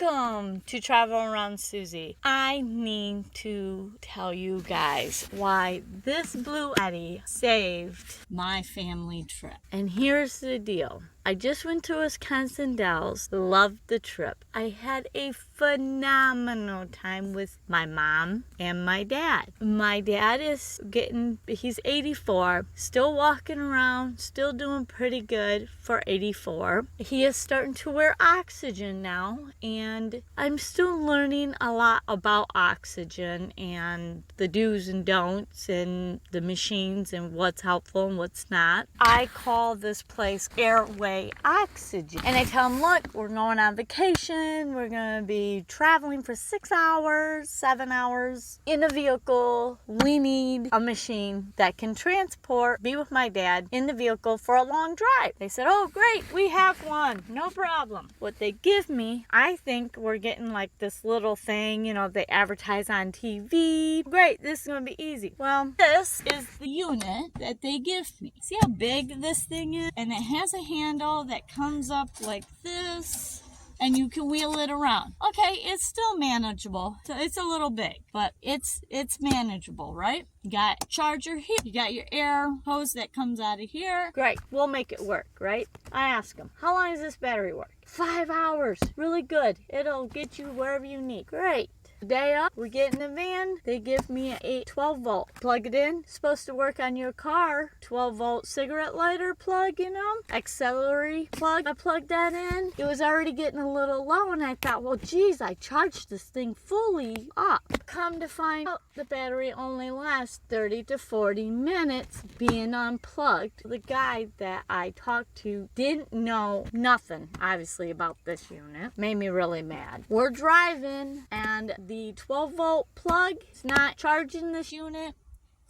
Welcome to Traveling Around Suzy. I need to tell you guys why this Bluetti saved my family trip. And here's the deal. I just went to Wisconsin Dells, loved the trip. I had a phenomenal time with my mom and my dad. My dad he's 84, still walking around, still doing pretty good for 84. He is starting to wear oxygen now, and I'm still learning a lot about oxygen and the do's and don'ts and the machines and what's helpful and what's not. I call this place Airway Oxygen. And I tell them, look, we're going on vacation. We're going to be traveling for 6 hours, 7 hours in a vehicle. We need a machine that can be with my dad in the vehicle for a long drive. They said, oh, great, we have one. No problem. What they give me, I think we're getting like this little thing, they advertise on TV. Great, this is going to be easy. Well, this is the unit that they give me. See how big this thing is? And it has a handle that comes up like this, and you can wheel it around. Okay, it's still manageable. So it's a little big, but it's manageable, right? You got a charger here. You got your air hose that comes out of here. Great, we'll make it work, right? I ask them, how long does this battery work? 5 hours. Really good. It'll get you wherever you need. Great. Day up, we get in the van. They give me a 12 volt. Plug it in. Supposed to work on your car. 12 volt cigarette lighter plug, auxiliary plug. I plugged that in. It was already getting a little low, and I thought, well, geez, I charged this thing fully up. Come to find out, the battery only lasts 30 to 40 minutes being unplugged. The guy that I talked to didn't know nothing, obviously, about this unit. Made me really mad. We're driving, and the 12 volt plug is not charging this unit.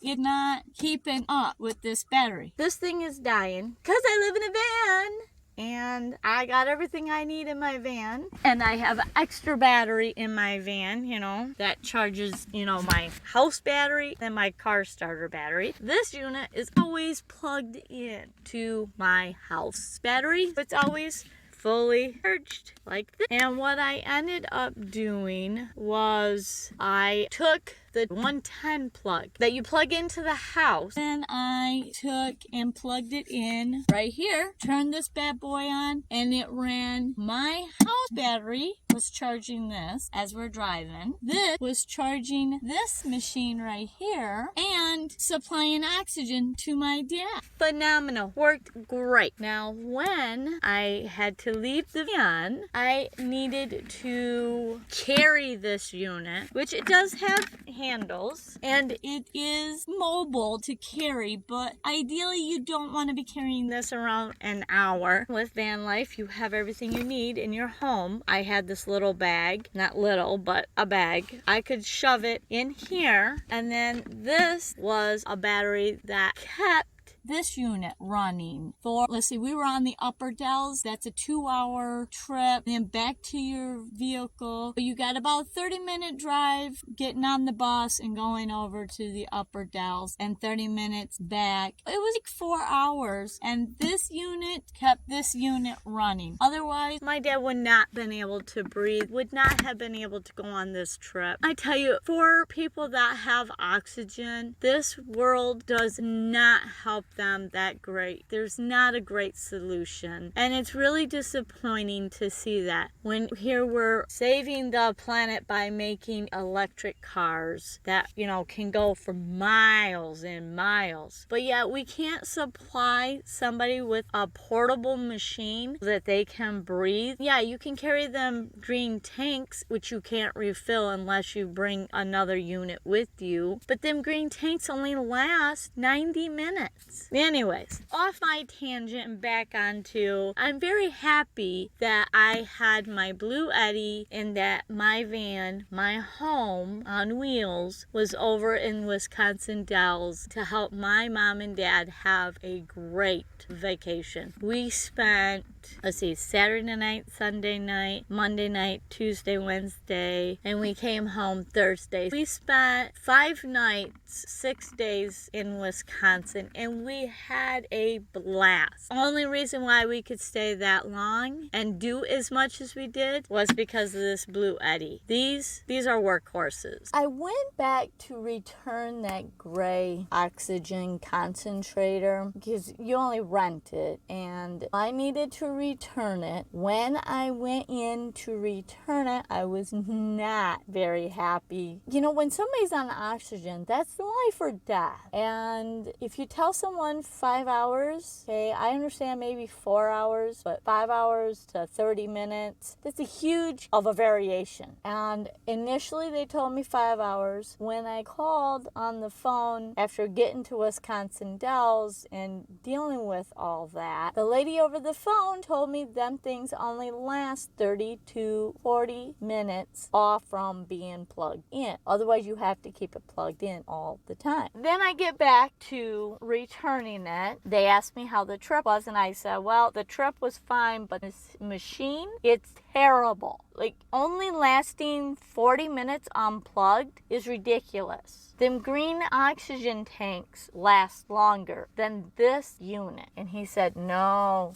It's not keeping up with this battery. This thing is dying because I live in a van. And I got everything I need in my van. And I have extra battery in my van, that charges, my house battery and my car starter battery. This unit is always plugged in to my house battery. It's always fully charged like this. And what I ended up doing was I took the 110 plug that you plug into the house, and I took and plugged it in right here, turned this bad boy on, and it ran my house battery, was charging this as we're driving. This was charging this machine right here and supplying oxygen to my dad. Phenomenal. Worked great. Now, when I had to leave the van, I needed to carry this unit, which it does have handles, and it is mobile to carry, but ideally you don't want to be carrying this around an hour. With van life, you have everything you need in your home. I had this little bag, not little, but a bag. I could shove it in here, and then this was a battery that kept this unit running for, we were on the Upper Dells. That's a 2-hour trip, then back to your vehicle. You got about a 30-minute drive getting on the bus and going over to the Upper Dells, and 30 minutes back. It was like 4 hours, and this unit kept this unit running. Otherwise, my dad would not have been able to breathe, would not have been able to go on this trip. I tell you, for people that have oxygen, this world does not help them that great. There's not a great solution, and it's really disappointing to see that when here we're saving the planet by making electric cars that can go for miles and miles, but yet we can't supply somebody with a portable machine so that they can breathe. Yeah, you can carry them green tanks, which you can't refill unless you bring another unit with you, but them green tanks only last 90 minutes. Anyways, off my tangent and back onto, I'm very happy that I had my Bluetti and that my van, my home on wheels, was over in Wisconsin Dells to help my mom and dad have a great vacation. We spent let's see, Saturday night, Sunday night, Monday night, Tuesday, Wednesday, and we came home Thursday. We spent 5 nights, 6 days in Wisconsin, and we had a blast. Only reason why we could stay that long and do as much as we did was because of this Bluetti. These are workhorses. I went back to return that gray oxygen concentrator because you only rent it, and I needed to return it. When I went in to return it, I was not very happy. You know, when somebody's on oxygen, that's life or death. And if you tell someone 5 hours, okay, I understand maybe 4 hours, but 5 hours to 30 minutes, that's a huge of a variation. And initially they told me 5 hours. When I called on the phone after getting to Wisconsin Dells and dealing with all that, the lady over the phone told me them things only last 30 to 40 minutes off from being plugged in. Otherwise, you have to keep it plugged in all the time. Then I get back to returning it. They asked me how the trip was, and I said, well, the trip was fine, but this machine, it's terrible. Like, only lasting 40 minutes unplugged is ridiculous. Them green oxygen tanks last longer than this unit. And he said, no,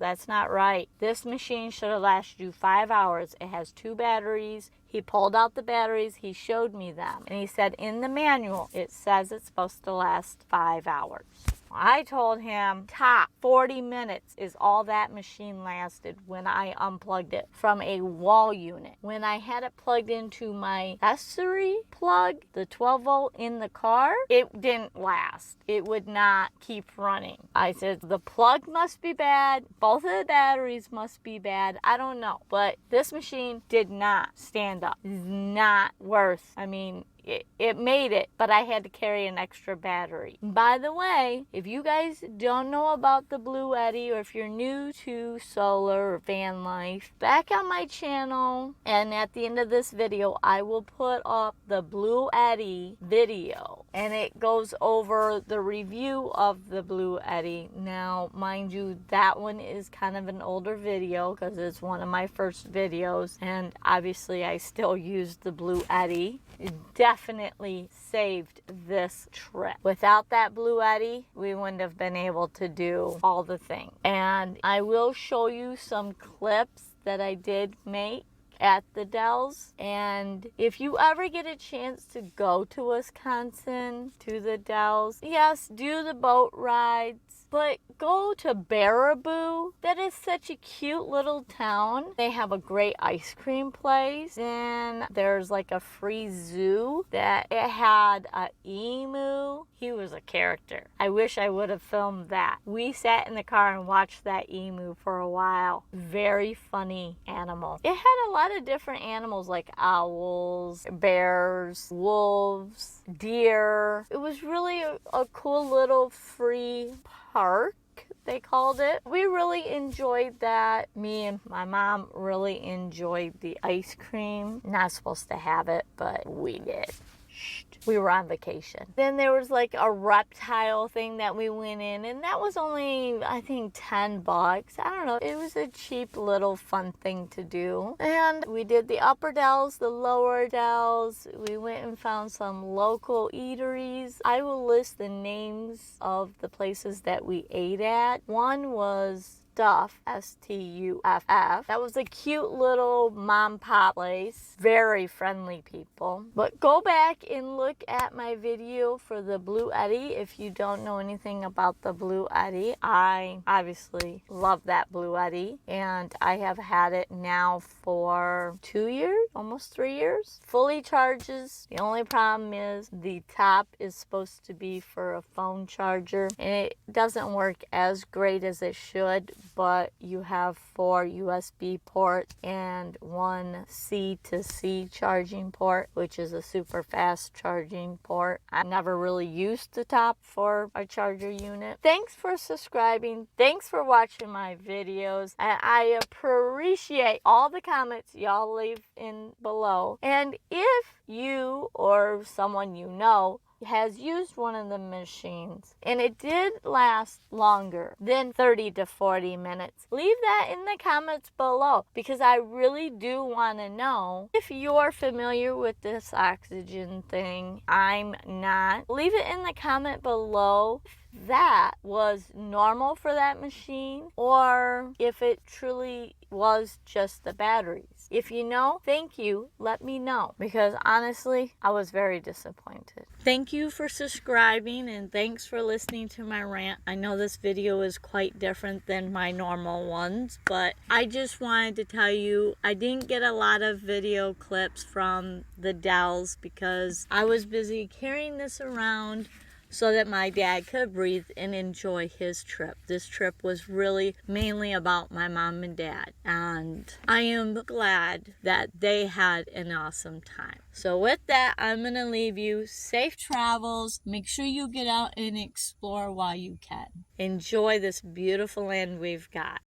that's not right. This machine should have lasted you 5 hours. It has 2 batteries. He pulled out the batteries. He showed me them. And he said, in the manual, it says it's supposed to last 5 hours. I told him top 40 minutes is all that machine lasted when I unplugged it from a wall unit. When I had it plugged into my accessory plug, the 12 volt in the car, it didn't last. It would not keep running. I said, the plug must be bad. Both of the batteries must be bad. I don't know. But this machine did not stand up. It's not worth, it made it, but I had to carry an extra battery. By the way, if you guys don't know about the Bluetti, or if you're new to solar or van life, back on my channel and at the end of this video, I will put up the Bluetti video, and it goes over the review of the Bluetti. Now, mind you, that one is kind of an older video because it's one of my first videos, and obviously I still use the Bluetti. It definitely saved this trip. Without that Bluetti, we wouldn't have been able to do all the things. And I will show you some clips that I did make at the Dells. And if you ever get a chance to go to Wisconsin, to the Dells, yes, do the boat rides, but go to Baraboo. That is such a cute little town. They have a great ice cream place. And there's like a free zoo that it had an emu. He was a character. I wish I would have filmed that. We sat in the car and watched that emu for a while. Very funny animal. It had a lot of different animals like owls, bears, wolves, deer. It was really a cool little free park, they called it. We really enjoyed that. Me and my mom really enjoyed the ice cream. Not supposed to have it, but we did. We were on vacation. Then there was like a reptile thing that we went in, and that was only, I think, $10. I don't know. It was a cheap little fun thing to do. And we did the upper Dells, the lower Dells. We went and found some local eateries. I will list the names of the places that we ate at. One was Stuff, S-T-U-F-F. That was a cute little mom pop place. Very friendly people. But go back and look at my video for the Bluetti if you don't know anything about the Bluetti. I obviously love that Bluetti, and I have had it now for 2 years, almost 3 years. Fully charges. The only problem is the top is supposed to be for a phone charger, and it doesn't work as great as it should, but you have 4 USB ports and 1 C to C charging port, which is a super fast charging port. I never really used the top for a charger unit. Thanks for subscribing. Thanks for watching my videos. And I appreciate all the comments y'all leave in below. And if you or someone you know has used one of the machines and it did last longer than 30 to 40 minutes, leave that in the comments below, because I really do want to know if you're familiar with this oxygen thing. I'm not. Leave it in the comment below if that was normal for that machine or if it truly was just the batteries. If you know, thank you. Let me know, because honestly, I was very disappointed. Thank you for subscribing and thanks for listening to my rant. I know this video is quite different than my normal ones, but I just wanted to tell you I didn't get a lot of video clips from the Dells because I was busy carrying this around so that my dad could breathe and enjoy his trip. This trip was really mainly about my mom and dad, and I am glad that they had an awesome time. So with that, I'm gonna leave you. Safe travels. Make sure you get out and explore while you can. Enjoy this beautiful land we've got.